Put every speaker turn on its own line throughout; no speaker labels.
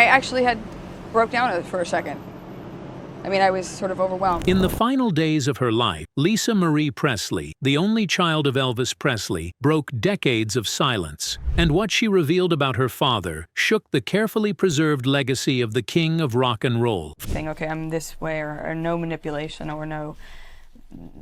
I actually had broke down for a second. I mean, I was sort of overwhelmed.
In the final days of her life, Lisa Marie Presley, the only child of Elvis Presley, broke decades of silence. And what she revealed about her father shook the carefully preserved legacy of the king of rock and roll.
Saying, okay, I'm this way, or no manipulation, or no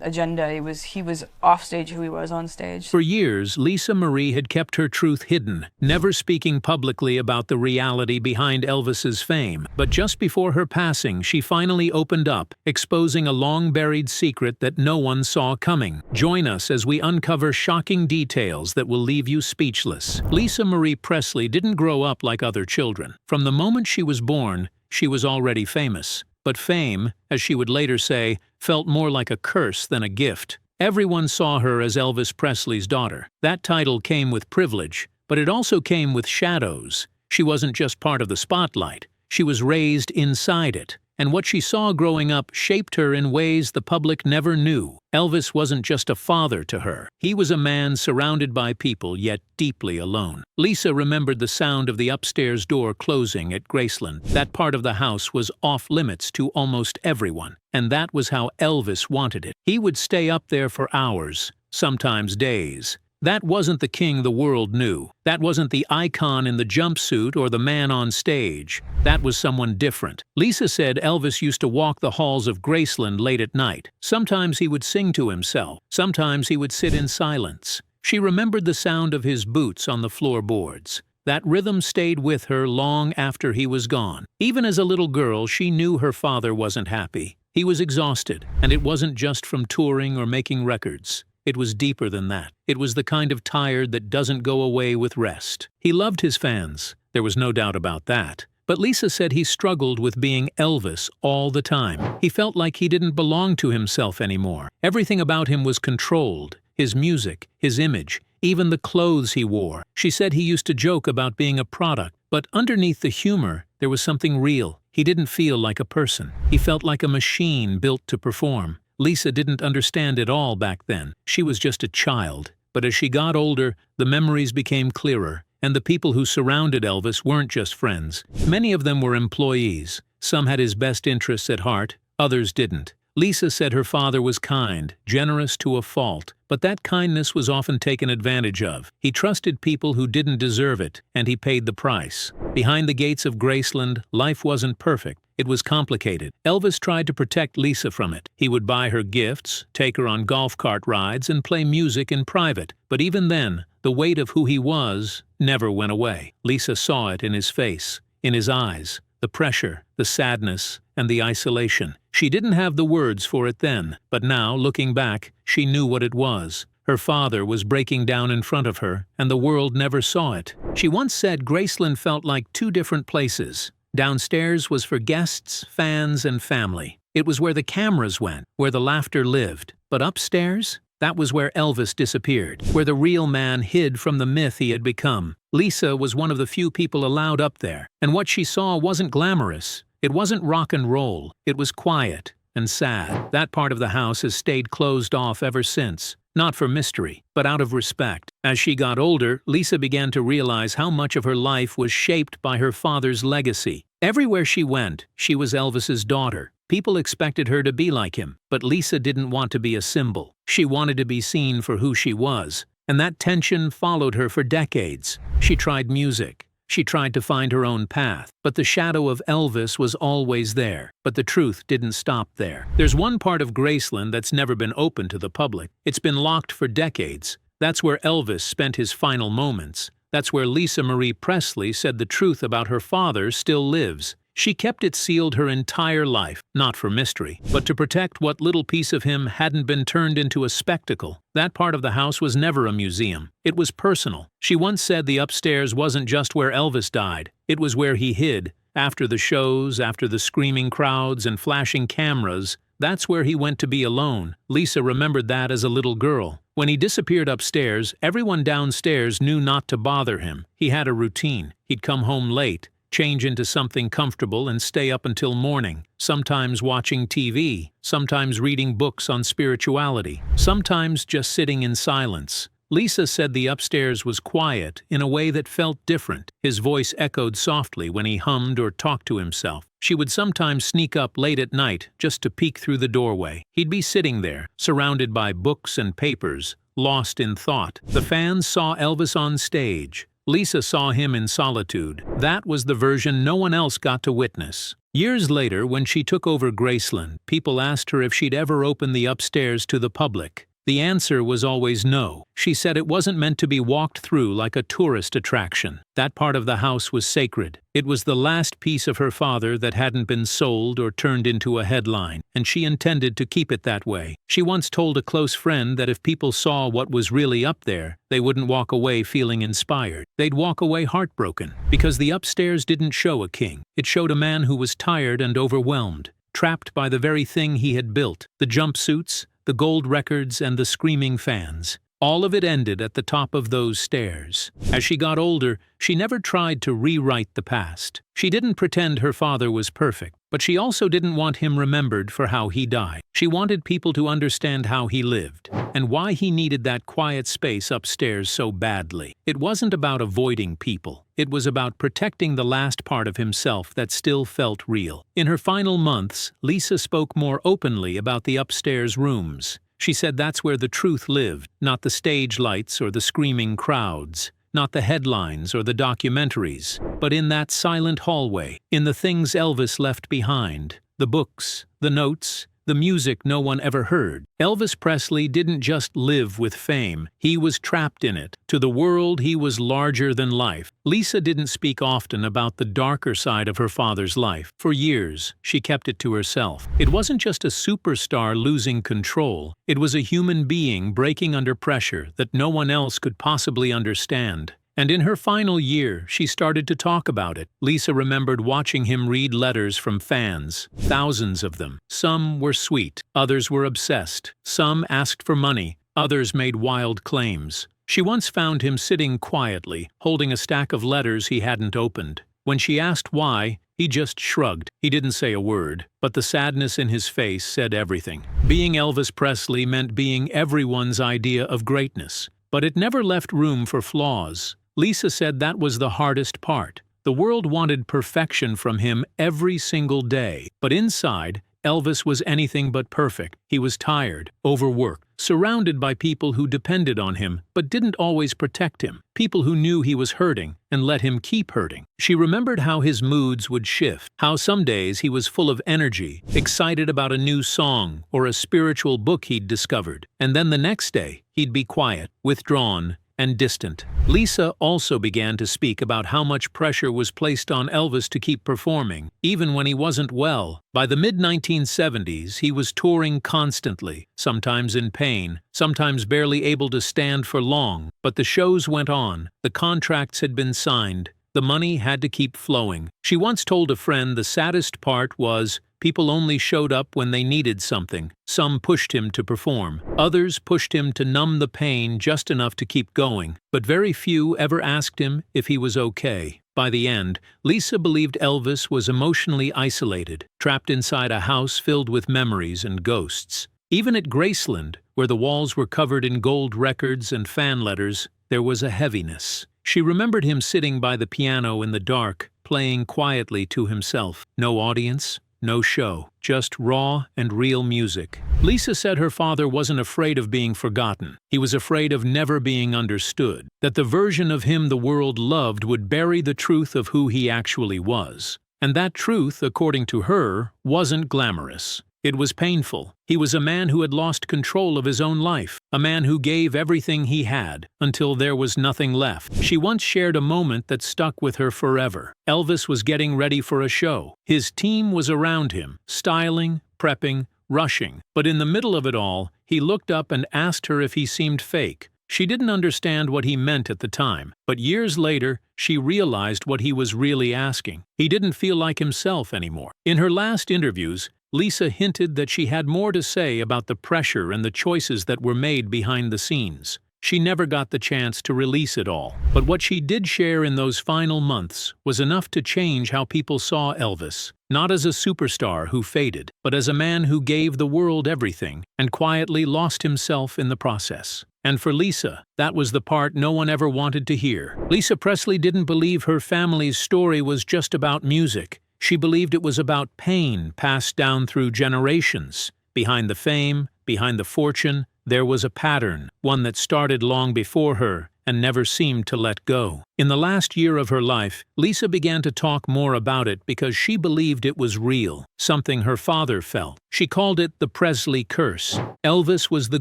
agenda. He was off stage who he was on stage.
For years, Lisa Marie had kept her truth hidden, never speaking publicly about the reality behind Elvis's fame. But just before her passing, she finally opened up, exposing a long-buried secret that no one saw coming. Join us as we uncover shocking details that will leave you speechless. Lisa Marie Presley didn't grow up like other children. From the moment she was born, she was already famous. But fame, as she would later say, felt more like a curse than a gift. Everyone saw her as Elvis Presley's daughter. That title came with privilege, but it also came with shadows. She wasn't just part of the spotlight. She was raised inside it. And what she saw growing up shaped her in ways the public never knew. Elvis wasn't just a father to her. He was a man surrounded by people, yet deeply alone. Lisa remembered the sound of the upstairs door closing at Graceland. That part of the house was off-limits to almost everyone. And that was how Elvis wanted it. He would stay up there for hours, sometimes days. That wasn't the king the world knew. That wasn't the icon in the jumpsuit or the man on stage. That was someone different. Lisa said Elvis used to walk the halls of Graceland late at night. Sometimes he would sing to himself. Sometimes he would sit in silence. She remembered the sound of his boots on the floorboards. That rhythm stayed with her long after he was gone. Even as a little girl, she knew her father wasn't happy. He was exhausted, and it wasn't just from touring or making records. It was deeper than that. It was the kind of tired that doesn't go away with rest. He loved his fans. There was no doubt about that. But Lisa said he struggled with being Elvis all the time. He felt like he didn't belong to himself anymore. Everything about him was controlled. His music, his image, even the clothes he wore. She said he used to joke about being a product, but underneath the humor, there was something real. He didn't feel like a person. He felt like a machine built to perform. Lisa didn't understand it all back then. She was just a child. But as she got older, the memories became clearer, and the people who surrounded Elvis weren't just friends. Many of them were employees. Some had his best interests at heart, others didn't. Lisa said her father was kind, generous to a fault, but that kindness was often taken advantage of. He trusted people who didn't deserve it, and he paid the price. Behind the gates of Graceland, life wasn't perfect. It was complicated. Elvis tried to protect Lisa from it. He would buy her gifts, take her on golf cart rides, and play music in private. But even then, the weight of who he was never went away. Lisa saw it in his face, in his eyes, the pressure, the sadness, and the isolation. She didn't have the words for it then, but now, looking back, she knew what it was. Her father was breaking down in front of her, and the world never saw it. She once said Graceland felt like two different places. Downstairs was for guests, fans, and family. It was where the cameras went, where the laughter lived. But upstairs? That was where Elvis disappeared, where the real man hid from the myth he had become. Lisa was one of the few people allowed up there, and what she saw wasn't glamorous. It wasn't rock and roll. It was quiet and sad. That part of the house has stayed closed off ever since. Not for mystery, but out of respect. As she got older, Lisa began to realize how much of her life was shaped by her father's legacy. Everywhere she went, she was Elvis's daughter. People expected her to be like him, but Lisa didn't want to be a symbol. She wanted to be seen for who she was, and that tension followed her for decades. She tried music. She tried to find her own path, but the shadow of Elvis was always there. But the truth didn't stop there. There's one part of Graceland that's never been open to the public. It's been locked for decades. That's where Elvis spent his final moments. That's where Lisa Marie Presley said the truth about her father still lives. She kept it sealed her entire life, not for mystery, but to protect what little piece of him hadn't been turned into a spectacle. That part of the house was never a museum. It was personal. She once said the upstairs wasn't just where Elvis died. It was where he hid. After the shows, after the screaming crowds and flashing cameras, that's where he went to be alone. Lisa remembered that as a little girl. When he disappeared upstairs, everyone downstairs knew not to bother him. He had a routine. He'd come home late, change into something comfortable and stay up until morning, sometimes watching TV, sometimes reading books on spirituality, sometimes just sitting in silence. Lisa said the upstairs was quiet in a way that felt different. His voice echoed softly when he hummed or talked to himself. She would sometimes sneak up late at night just to peek through the doorway. He'd be sitting there, surrounded by books and papers, lost in thought. The fans saw Elvis on stage. Lisa saw him in solitude. That was the version no one else got to witness. Years later, when she took over Graceland, people asked her if she'd ever open the upstairs to the public. The answer was always no. She said it wasn't meant to be walked through like a tourist attraction. That part of the house was sacred. It was the last piece of her father that hadn't been sold or turned into a headline, and she intended to keep it that way. She once told a close friend that if people saw what was really up there, they wouldn't walk away feeling inspired. They'd walk away heartbroken, because the upstairs didn't show a king. It showed a man who was tired and overwhelmed, trapped by the very thing he had built: the jumpsuits, the gold records, and the screaming fans. All of it ended at the top of those stairs. As she got older, she never tried to rewrite the past. She didn't pretend her father was perfect, but she also didn't want him remembered for how he died. She wanted people to understand how he lived, and why he needed that quiet space upstairs so badly. It wasn't about avoiding people. It was about protecting the last part of himself that still felt real. In her final months, Lisa spoke more openly about the upstairs rooms. She said that's where the truth lived, not the stage lights or the screaming crowds, not the headlines or the documentaries, but in that silent hallway, in the things Elvis left behind, the books, the notes, the music no one ever heard. Elvis Presley didn't just live with fame, he was trapped in it. To the world, he was larger than life. Lisa didn't speak often about the darker side of her father's life. For years, she kept it to herself. It wasn't just a superstar losing control, it was a human being breaking under pressure that no one else could possibly understand. And in her final year, she started to talk about it. Lisa remembered watching him read letters from fans, thousands of them. Some were sweet, others were obsessed. Some asked for money, others made wild claims. She once found him sitting quietly, holding a stack of letters he hadn't opened. When she asked why, he just shrugged. He didn't say a word, but the sadness in his face said everything. Being Elvis Presley meant being everyone's idea of greatness, but it never left room for flaws. Lisa said that was the hardest part. The world wanted perfection from him every single day, but inside, Elvis was anything but perfect. He was tired, overworked, surrounded by people who depended on him but didn't always protect him, people who knew he was hurting and let him keep hurting. She remembered how his moods would shift, how some days he was full of energy, excited about a new song or a spiritual book he'd discovered, and then the next day, he'd be quiet, withdrawn, and distant. Lisa also began to speak about how much pressure was placed on Elvis to keep performing, even when he wasn't well. By the mid-1970s, he was touring constantly, sometimes in pain, sometimes barely able to stand for long, but the shows went on, the contracts had been signed, the money had to keep flowing. She once told a friend the saddest part was, people only showed up when they needed something. Some pushed him to perform. Others pushed him to numb the pain just enough to keep going. But very few ever asked him if he was okay. By the end, Lisa believed Elvis was emotionally isolated, trapped inside a house filled with memories and ghosts. Even at Graceland, where the walls were covered in gold records and fan letters, there was a heaviness. She remembered him sitting by the piano in the dark, playing quietly to himself. No audience, no show, just raw and real music. Lisa said her father wasn't afraid of being forgotten. He was afraid of never being understood, that the version of him the world loved would bury the truth of who he actually was. And that truth, according to her, wasn't glamorous. It was painful. He was a man who had lost control of his own life, a man who gave everything he had, until there was nothing left. She once shared a moment that stuck with her forever. Elvis was getting ready for a show. His team was around him, styling, prepping, rushing. But in the middle of it all, he looked up and asked her if he seemed fake. She didn't understand what he meant at the time, but years later, she realized what he was really asking. He didn't feel like himself anymore. In her last interviews, Lisa hinted that she had more to say about the pressure and the choices that were made behind the scenes. She never got the chance to release it all. But what she did share in those final months was enough to change how people saw Elvis, not as a superstar who faded, but as a man who gave the world everything and quietly lost himself in the process. And for Lisa, that was the part no one ever wanted to hear. Lisa Presley didn't believe her family's story was just about music. She believed it was about pain passed down through generations. Behind the fame, behind the fortune, there was a pattern, one that started long before her and never seemed to let go. In the last year of her life, Lisa began to talk more about it because she believed it was real, something her father felt. She called it the Presley curse. Elvis was the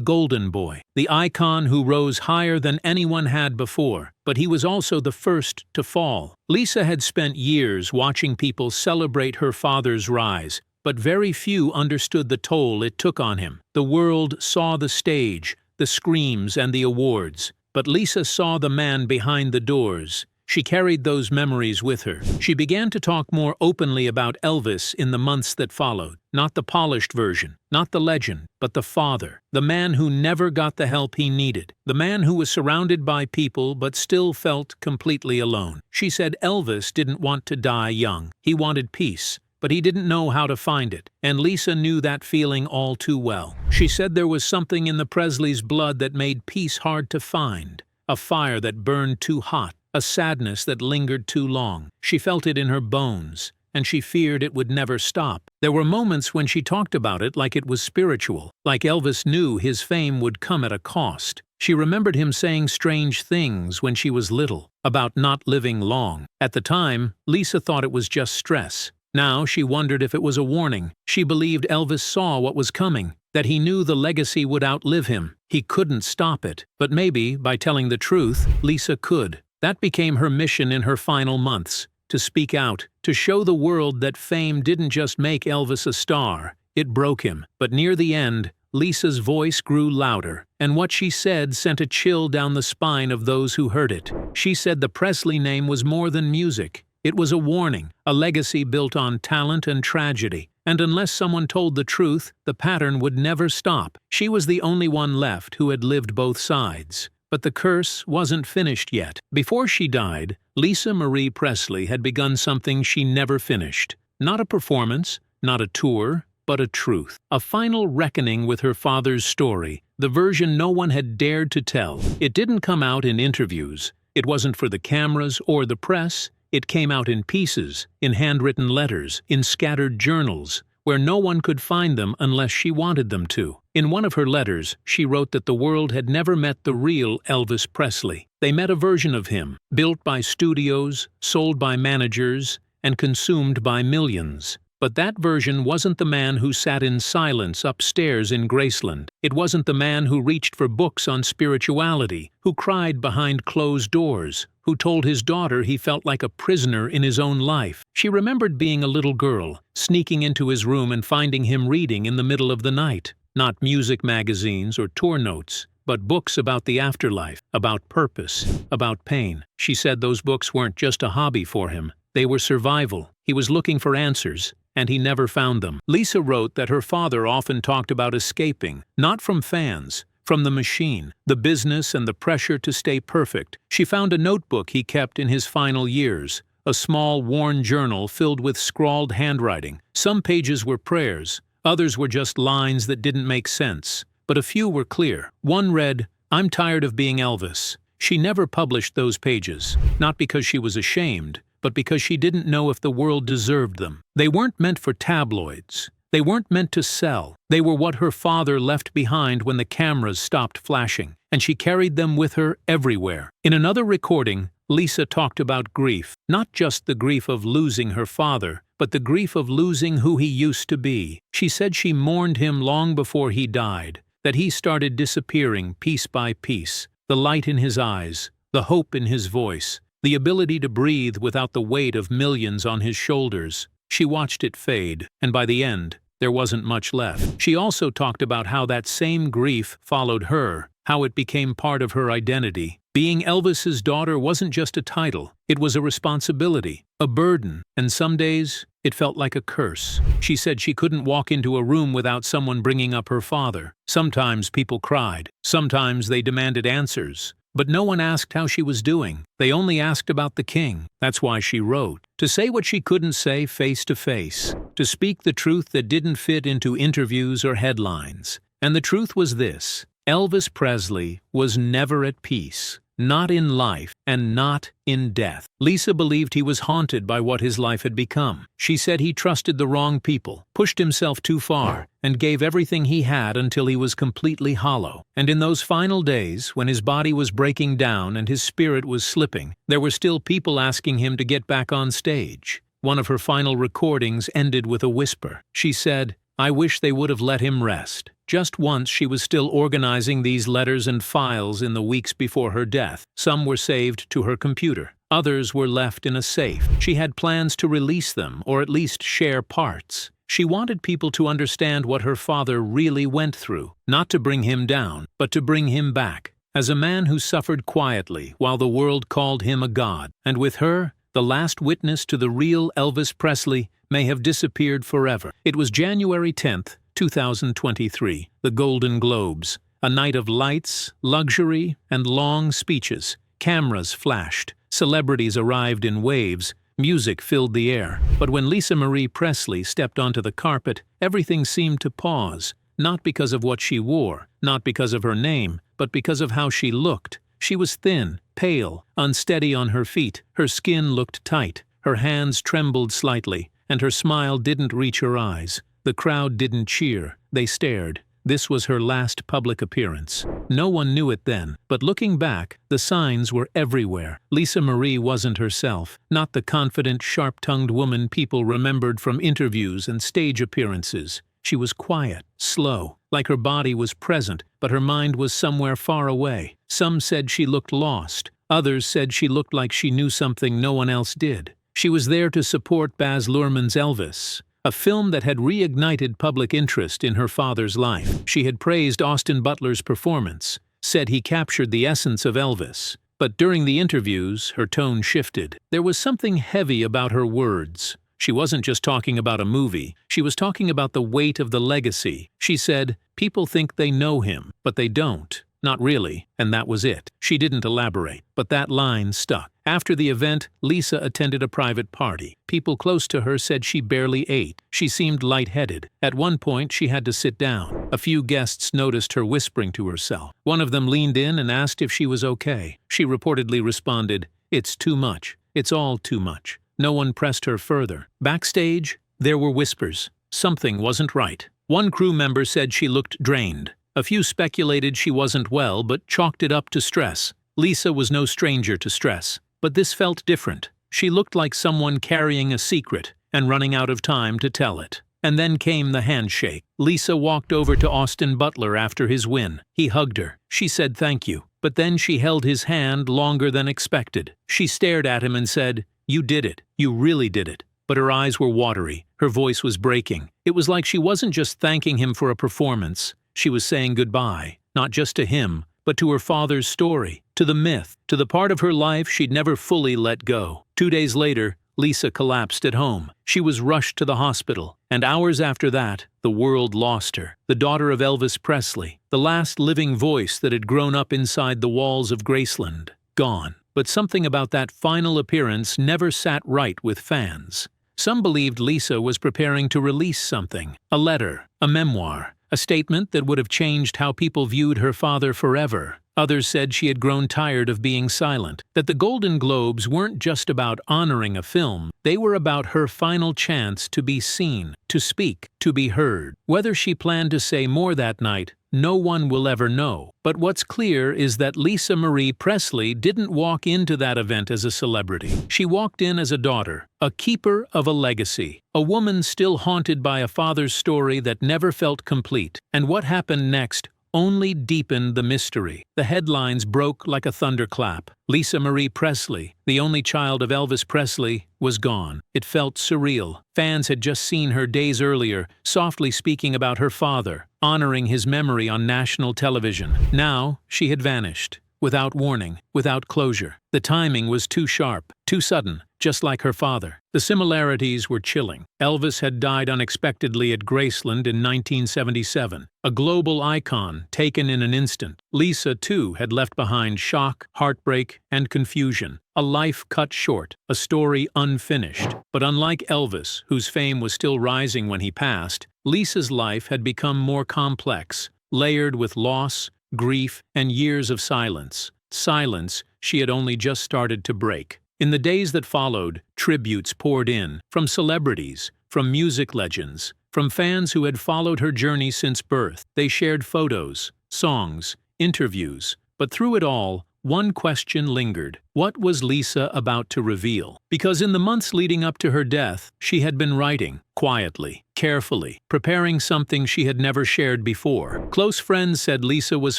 golden boy, the icon who rose higher than anyone had before, but he was also the first to fall. Lisa had spent years watching people celebrate her father's rise, but very few understood the toll it took on him. The world saw the stage, the screams and the awards. But Lisa saw the man behind the doors. She carried those memories with her. She began to talk more openly about Elvis in the months that followed. Not the polished version, not the legend, but the father. The man who never got the help he needed. The man who was surrounded by people but still felt completely alone. She said Elvis didn't want to die young. He wanted peace. But he didn't know how to find it, and Lisa knew that feeling all too well. She said there was something in the Presleys' blood that made peace hard to find, a fire that burned too hot, a sadness that lingered too long. She felt it in her bones, and she feared it would never stop. There were moments when she talked about it like it was spiritual, like Elvis knew his fame would come at a cost. She remembered him saying strange things when she was little, about not living long. At the time, Lisa thought it was just stress. Now she wondered if it was a warning. She believed Elvis saw what was coming, that he knew the legacy would outlive him. He couldn't stop it. But maybe, by telling the truth, Lisa could. That became her mission in her final months, to speak out, to show the world that fame didn't just make Elvis a star, it broke him. But near the end, Lisa's voice grew louder, and what she said sent a chill down the spine of those who heard it. She said the Presley name was more than music. It was a warning, a legacy built on talent and tragedy. And unless someone told the truth, the pattern would never stop. She was the only one left who had lived both sides. But the curse wasn't finished yet. Before she died, Lisa Marie Presley had begun something she never finished. Not a performance, not a tour, but a truth. A final reckoning with her father's story, the version no one had dared to tell. It didn't come out in interviews. It wasn't for the cameras or the press. It came out in pieces, in handwritten letters, in scattered journals, where no one could find them unless she wanted them to. In one of her letters, she wrote that the world had never met the real Elvis Presley. They met a version of him, built by studios, sold by managers, and consumed by millions. But that version wasn't the man who sat in silence upstairs in Graceland. It wasn't the man who reached for books on spirituality, who cried behind closed doors, who told his daughter he felt like a prisoner in his own life. She remembered being a little girl, sneaking into his room and finding him reading in the middle of the night. Not music magazines or tour notes, but books about the afterlife, about purpose, about pain. She said those books weren't just a hobby for him. They were survival. He was looking for answers, and he never found them. Lisa wrote that her father often talked about escaping, not from fans, from the machine, the business and the pressure to stay perfect. She found a notebook he kept in his final years, a small worn journal filled with scrawled handwriting. Some pages were prayers, others were just lines that didn't make sense, but a few were clear. One read, "I'm tired of being Elvis." She never published those pages, not because she was ashamed, but because she didn't know if the world deserved them. They weren't meant for tabloids. They weren't meant to sell. They were what her father left behind when the cameras stopped flashing, and she carried them with her everywhere. In another recording, Lisa talked about grief, not just the grief of losing her father, but the grief of losing who he used to be. She said she mourned him long before he died, that he started disappearing piece by piece, the light in his eyes, the hope in his voice, the ability to breathe without the weight of millions on his shoulders. She watched it fade, and by the end, there wasn't much left. She also talked about how that same grief followed her, how it became part of her identity. Being Elvis's daughter wasn't just a title, it was a responsibility, a burden, and some days, it felt like a curse. She said she couldn't walk into a room without someone bringing up her father. Sometimes people cried, sometimes they demanded answers. But no one asked how she was doing. They only asked about the king. That's why she wrote. To say what she couldn't say face to face. To speak the truth that didn't fit into interviews or headlines. And the truth was this. Elvis Presley was never at peace, not in life and not in death. Lisa believed he was haunted by what his life had become. She said he trusted the wrong people, pushed himself too far, and gave everything he had until he was completely hollow. And in those final days, when his body was breaking down and his spirit was slipping, there were still people asking him to get back on stage. One of her final recordings ended with a whisper. She said, "I wish they would have let him rest." Just once she was still organizing these letters and files in the weeks before her death. Some were saved to her computer. Others were left in a safe. She had plans to release them, or at least share parts. She wanted people to understand what her father really went through, not to bring him down, but to bring him back. As a man who suffered quietly while the world called him a god, and with her, the last witness to the real Elvis Presley may have disappeared forever. It was January 10th, 2023, the Golden Globes, a night of lights, luxury, and long speeches. Cameras flashed, celebrities arrived in waves, music filled the air. But when Lisa Marie Presley stepped onto the carpet, everything seemed to pause, not because of what she wore, not because of her name, but because of how she looked. She was thin, pale, unsteady on her feet, her skin looked tight, her hands trembled slightly, and her smile didn't reach her eyes. The crowd didn't cheer, they stared. This was her last public appearance. No one knew it then, but looking back, the signs were everywhere. Lisa Marie wasn't herself, not the confident, sharp-tongued woman people remembered from interviews and stage appearances. She was quiet, slow, like her body was present, but her mind was somewhere far away. Some said she looked lost. Others said she looked like she knew something no one else did. She was there to support Baz Luhrmann's Elvis, a film that had reignited public interest in her father's life. She had praised Austin Butler's performance, said he captured the essence of Elvis. But during the interviews, her tone shifted. There was something heavy about her words. She wasn't just talking about a movie, she was talking about the weight of the legacy. She said, "People think they know him, but they don't. Not really," and that was it. She didn't elaborate, but that line stuck. After the event, Lisa attended a private party. People close to her said she barely ate. She seemed lightheaded. At one point, she had to sit down. A few guests noticed her whispering to herself. One of them leaned in and asked if she was okay. She reportedly responded, "It's too much. It's all too much." No one pressed her further. Backstage, there were whispers. Something wasn't right. One crew member said she looked drained. A few speculated she wasn't well, but chalked it up to stress. Lisa was no stranger to stress. But this felt different. She looked like someone carrying a secret and running out of time to tell it. And then came the handshake. Lisa walked over to Austin Butler after his win. He hugged her. She said thank you. But then she held his hand longer than expected. She stared at him and said, "You did it. You really did it." But her eyes were watery. Her voice was breaking. It was like she wasn't just thanking him for a performance. She was saying goodbye, not just to him, but to her father's story, to the myth, to the part of her life she'd never fully let go. 2 days later, Lisa collapsed at home. She was rushed to the hospital, and hours after that, the world lost her. The daughter of Elvis Presley, the last living voice that had grown up inside the walls of Graceland, gone. But something about that final appearance never sat right with fans. Some believed Lisa was preparing to release something, a letter, a memoir, a statement that would have changed how people viewed her father forever. Others said she had grown tired of being silent, that the Golden Globes weren't just about honoring a film, they were about her final chance to be seen, to speak, to be heard. Whether she planned to say more that night, no one will ever know. But what's clear is that Lisa Marie Presley didn't walk into that event as a celebrity. She walked in as a daughter, a keeper of a legacy, a woman still haunted by a father's story that never felt complete. And what happened next only deepened the mystery. The headlines broke like a thunderclap. Lisa Marie Presley, the only child of Elvis Presley, was gone. It felt surreal. Fans had just seen her days earlier, softly speaking about her father, honoring his memory on national television. Now, she had vanished, without warning, without closure. The timing was too sharp, too sudden, just like her father. The similarities were chilling. Elvis had died unexpectedly at Graceland in 1977, a global icon taken in an instant. Lisa, too, had left behind shock, heartbreak, and confusion. A life cut short, a story unfinished. But unlike Elvis, whose fame was still rising when he passed, Lisa's life had become more complex, layered with loss, grief, and years of silence. Silence she had only just started to break. In the days that followed, tributes poured in, from celebrities, from music legends, from fans who had followed her journey since birth. They shared photos, songs, interviews, but through it all, one question lingered. What was Lisa about to reveal? Because in the months leading up to her death, she had been writing, quietly, carefully, preparing something she had never shared before. Close friends said Lisa was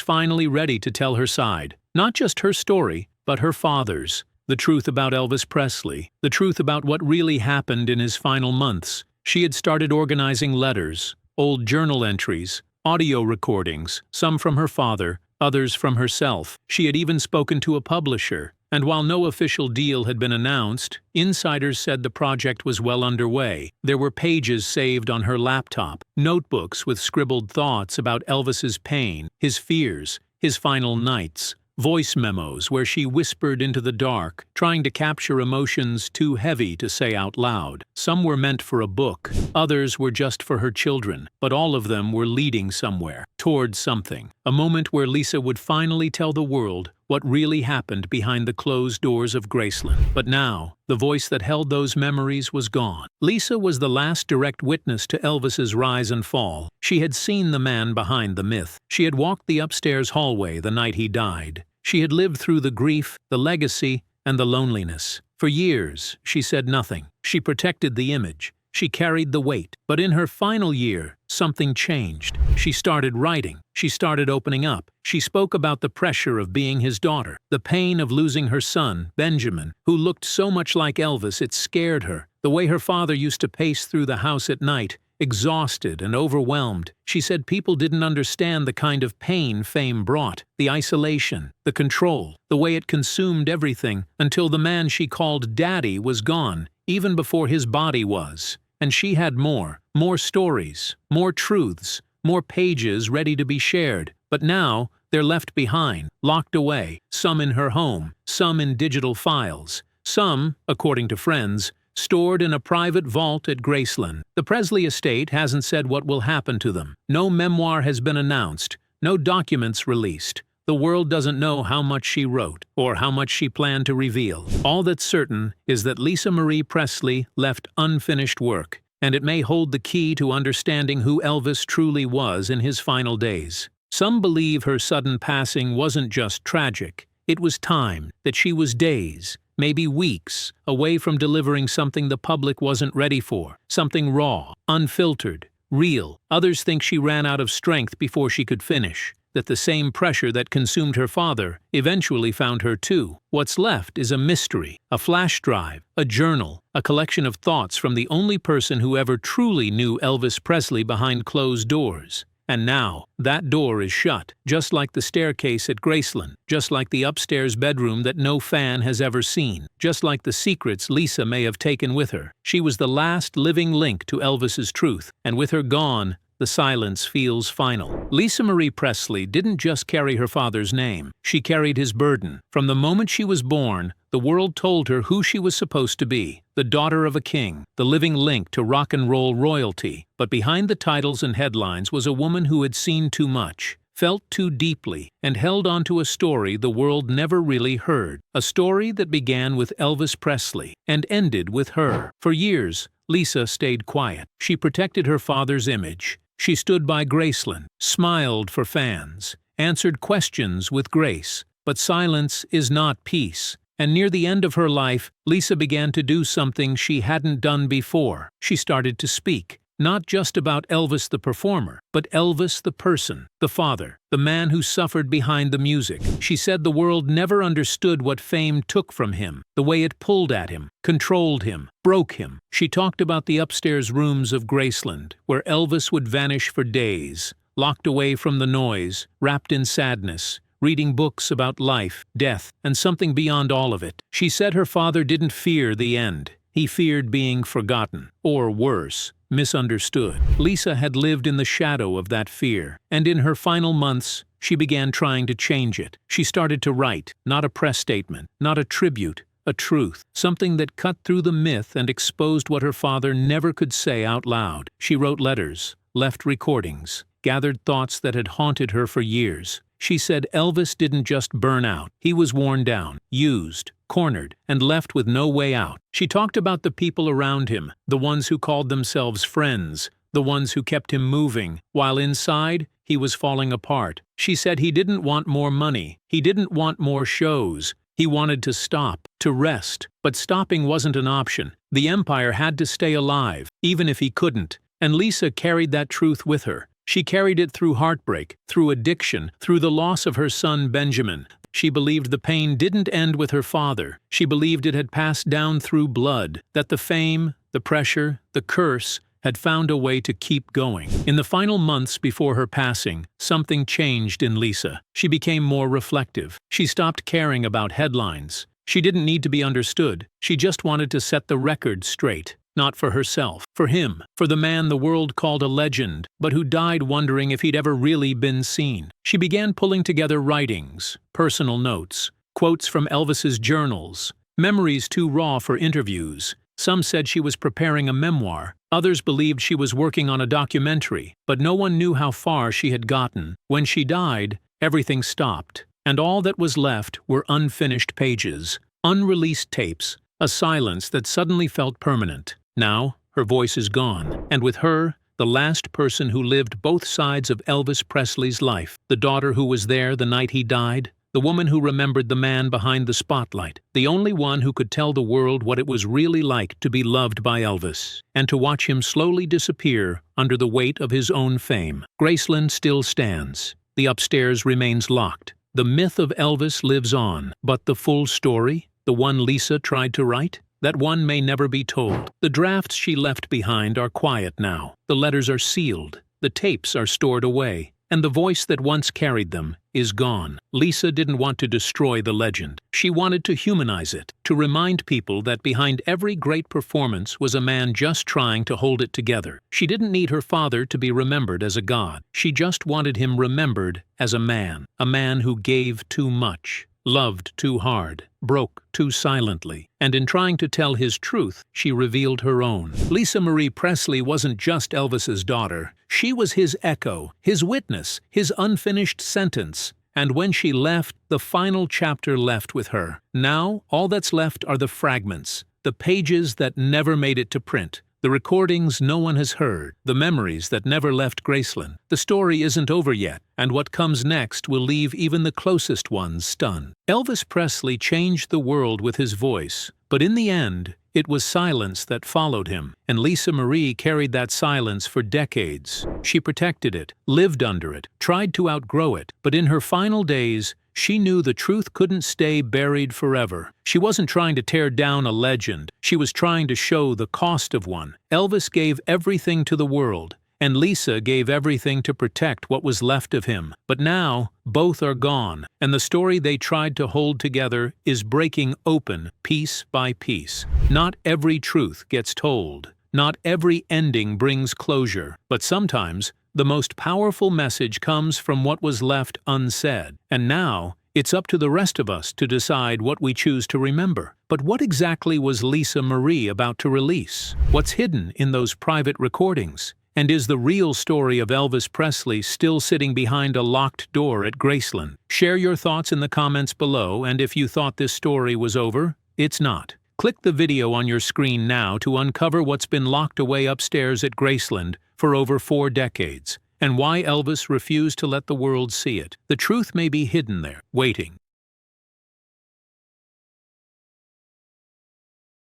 finally ready to tell her side. Not just her story, but her father's. The truth about Elvis Presley, the truth about what really happened in his final months. She had started organizing letters, old journal entries, audio recordings, some from her father, others from herself. She had even spoken to a publisher, and while no official deal had been announced, insiders said the project was well underway. There were pages saved on her laptop, notebooks with scribbled thoughts about Elvis's pain, his fears, his final nights. Voice memos where she whispered into the dark, trying to capture emotions too heavy to say out loud. Some were meant for a book, others were just for her children, but all of them were leading somewhere, towards something. A moment where Lisa would finally tell the world what really happened behind the closed doors of Graceland. But now, the voice that held those memories was gone. Lisa was the last direct witness to Elvis's rise and fall. She had seen the man behind the myth. She had walked the upstairs hallway the night he died. She had lived through the grief, the legacy, and the loneliness. For years, she said nothing. She protected the image. She carried the weight. But in her final year, something changed. She started writing. She started opening up. She spoke about the pressure of being his daughter, the pain of losing her son, Benjamin, who looked so much like Elvis it scared her, the way her father used to pace through the house at night, exhausted and overwhelmed. She said people didn't understand the kind of pain fame brought, the isolation, the control, the way it consumed everything, until the man she called Daddy was gone, even before his body was. And she had more stories, more truths, more pages ready to be shared. But now, they're left behind, locked away, some in her home, some in digital files, some, according to friends, stored in a private vault at Graceland. The Presley estate hasn't said what will happen to them. No memoir has been announced, no documents released. The world doesn't know how much she wrote, or how much she planned to reveal. All that's certain is that Lisa Marie Presley left unfinished work, and it may hold the key to understanding who Elvis truly was in his final days. Some believe her sudden passing wasn't just tragic. It was time, that she was days, maybe weeks, away from delivering something the public wasn't ready for, something raw, unfiltered, real. Others think she ran out of strength before she could finish, that the same pressure that consumed her father eventually found her too. What's left is a mystery, a flash drive, a journal, a collection of thoughts from the only person who ever truly knew Elvis Presley behind closed doors. And now, that door is shut, just like the staircase at Graceland, just like the upstairs bedroom that no fan has ever seen, just like the secrets Lisa may have taken with her. She was the last living link to Elvis's truth, and with her gone, the silence feels final. Lisa Marie Presley didn't just carry her father's name, she carried his burden. From the moment she was born, the world told her who she was supposed to be, the daughter of a king, the living link to rock and roll royalty. But behind the titles and headlines was a woman who had seen too much, felt too deeply, and held on to a story the world never really heard. A story that began with Elvis Presley and ended with her. For years, Lisa stayed quiet. She protected her father's image. She stood by Graceland, smiled for fans, answered questions with grace. But silence is not peace. And near the end of her life, Lisa began to do something she hadn't done before. She started to speak, not just about Elvis the performer, but Elvis the person, the father, the man who suffered behind the music. She said the world never understood what fame took from him, the way it pulled at him, controlled him, broke him. She talked about the upstairs rooms of Graceland, where Elvis would vanish for days, locked away from the noise, wrapped in sadness, reading books about life, death, and something beyond all of it. She said her father didn't fear the end. He feared being forgotten, or worse, misunderstood. Lisa had lived in the shadow of that fear, and in her final months, she began trying to change it. She started to write, not a press statement, not a tribute, a truth, something that cut through the myth and exposed what her father never could say out loud. She wrote letters, left recordings, gathered thoughts that had haunted her for years. She said Elvis didn't just burn out. He was worn down, used, cornered, and left with no way out. She talked about the people around him, the ones who called themselves friends, the ones who kept him moving, while inside, he was falling apart. She said he didn't want more money. He didn't want more shows. He wanted to stop, to rest. But stopping wasn't an option. The empire had to stay alive, even if he couldn't. And Lisa carried that truth with her. She carried it through heartbreak, through addiction, through the loss of her son Benjamin. She believed the pain didn't end with her father. She believed it had passed down through blood, that the fame, the pressure, the curse had found a way to keep going. In the final months before her passing, something changed in Lisa. She became more reflective. She stopped caring about headlines. She didn't need to be understood. She just wanted to set the record straight. Not for herself, for him, for the man the world called a legend, but who died wondering if he'd ever really been seen. She began pulling together writings, personal notes, quotes from Elvis's journals, memories too raw for interviews. Some said she was preparing a memoir. Others believed she was working on a documentary, but no one knew how far she had gotten. When she died, everything stopped, and all that was left were unfinished pages, unreleased tapes, a silence that suddenly felt permanent. Now, her voice is gone, and with her, the last person who lived both sides of Elvis Presley's life, the daughter who was there the night he died, the woman who remembered the man behind the spotlight, the only one who could tell the world what it was really like to be loved by Elvis, and to watch him slowly disappear under the weight of his own fame. Graceland still stands. The upstairs remains locked. The myth of Elvis lives on, but the full story, the one Lisa tried to write, that one may never be told. The drafts she left behind are quiet now. The letters are sealed. The tapes are stored away. And the voice that once carried them is gone. Lisa didn't want to destroy the legend. She wanted to humanize it, to remind people that behind every great performance was a man just trying to hold it together. She didn't need her father to be remembered as a god. She just wanted him remembered as a man who gave too much, loved too hard, broke too silently, and in trying to tell his truth, she revealed her own. Lisa Marie Presley wasn't just Elvis's daughter. She was his echo, his witness, his unfinished sentence. And when she left, the final chapter left with her. Now, all that's left are the fragments, the pages that never made it to print, the recordings no one has heard, the memories that never left Graceland. The story isn't over yet, and what comes next will leave even the closest ones stunned. Elvis Presley changed the world with his voice, but in the end, it was silence that followed him, and Lisa Marie carried that silence for decades. She protected it, lived under it, tried to outgrow it, but in her final days, she knew the truth couldn't stay buried forever. She wasn't trying to tear down a legend. She was trying to show the cost of one. Elvis gave everything to the world, and Lisa gave everything to protect what was left of him. But now, both are gone, and the story they tried to hold together is breaking open piece by piece. Not every truth gets told. Not every ending brings closure. But sometimes, the most powerful message comes from what was left unsaid. And now, it's up to the rest of us to decide what we choose to remember. But what exactly was Lisa Marie about to release? What's hidden in those private recordings? And is the real story of Elvis Presley still sitting behind a locked door at Graceland? Share your thoughts in the comments below, and if you thought this story was over, it's not. Click the video on your screen now to uncover what's been locked away upstairs at Graceland for over 4 decades, and why Elvis refused to let the world see it. The truth may be hidden there, waiting,